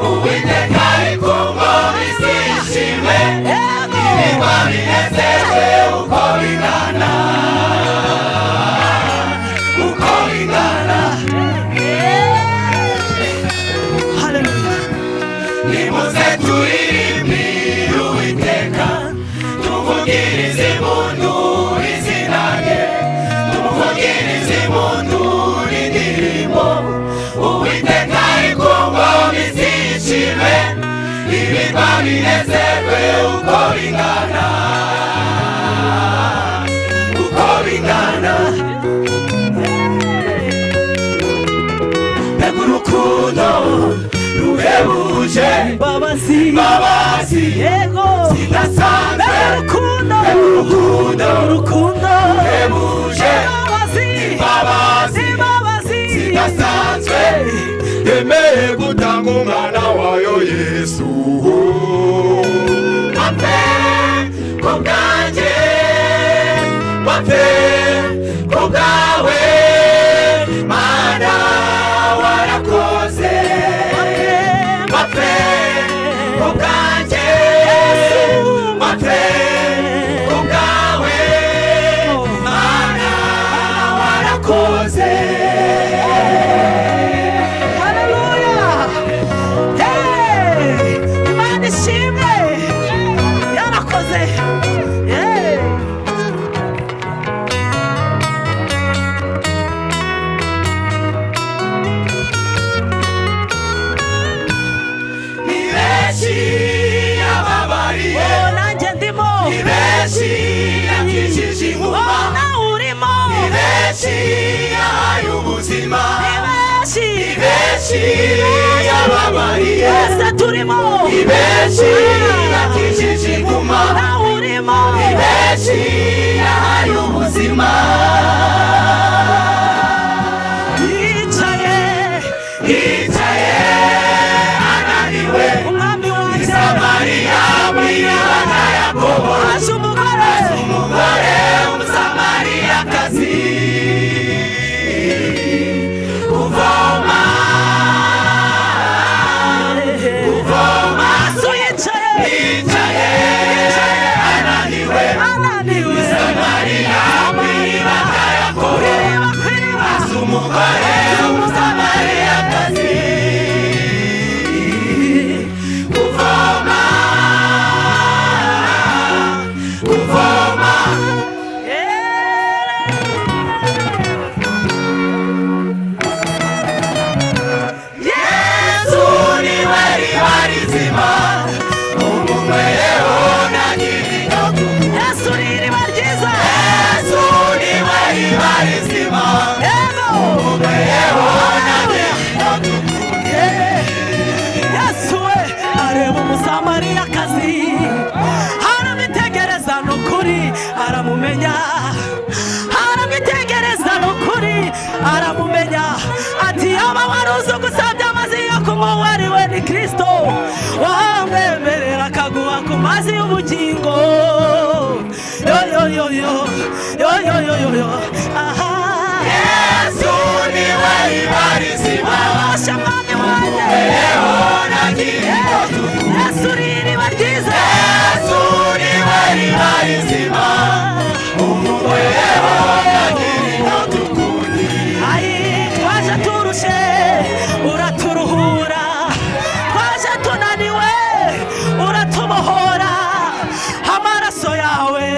Uwiteka ari ku ngoma izishime, ibirwa binezerwe uko bingana, uko bingana. Haleluya. Nimuze turirimbire Uwiteka, tumuvugirize impundu izina rye, tumuvugirize impundu n'indirimbo. Uwiteka ari ku ngoma izishime, ibirwa binezerwe uko bingana, uko bingana. Mbega urukundo ruhebuje, imbabazi Yego. zidasanzwe, Urukundo. urukundo ruhebuje, imbabazi zidasanzwe, yemeye gutanga umwana wayo Yesu. Wapfe ku bwanjye, wapfe ku bwawe, Mana warakoze. Wapfe ku bwanjye, wapfe ku bwawe, Mana warakoze. Haleluya. Hey! Imana ishimwe. Yarakoze. Hey! Ni benshi yababariye, Oh, nanjye ndimo. ni benshi yakijije inkuma, Oh, nawe urimo. ni benshi yahaye ubuzima, Ni benshi. ni benshi yababariye, Twese turimo. ni benshi yakijije inkuma, Nawe urimo. ni benshi yahaye ubuzima. Yicaye. Yicaye ananiwe, Umwami wanjye. Samariya mw'iriba na Yakobo, Haje umugore. umugore w'umusamariyakazi kuvoma, kuvoma. Yesu yicaye. Yicaye ananiwe, Ananiwe. Samariya mw'iriba na Yakobo, Kwiriba, kwiriba. umugore w'umusamariyakazi kuvoma, kuvoma. Yesu niwe riba rizima, umunyweho ntagira inyota. Yesu ni iriba ryiza. Yesu niwe riba rizima, Yego. umunyweho ntagira inyota. Yesu we areba umusamariyakazi, aramwitegereza n'ukuri aramumenya, aramwitegereza n'ukuri aramumenya, ati yaba wari uzi gusabya amazi yo kunywa uwo ari we ni Kristo, wamwemerera akaguha ku mazi y'ubugingo. Yo yo yo yo yo yo yo yo yo. Aha. Yesu niwe riba rizima, Abasha mwami wanjye. umunyweho ntagira inyota. Yesu ni iriba ryiza. Yesu niwe riba rizima, umunyweho ntagira inyota ukundi. Ai, twaje turushe uraturuhura, twaje tunaniwe uratubohora, amaraso yawe,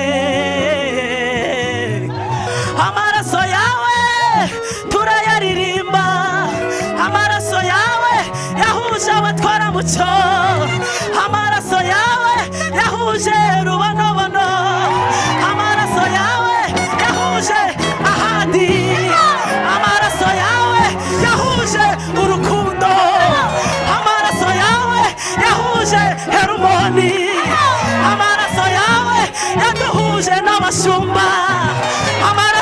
amaraso yawe turayaririmba, amaraso yawe yahuje abatwara mucyo, amaraso yawe yahuje rubonobono, amaraso yawe yahuje ahandi, amaraso yawe yahuje urukundo, amaraso yawe yahuje Herumoni, amaraso yawe yaduhuje n'abashumba, amaraso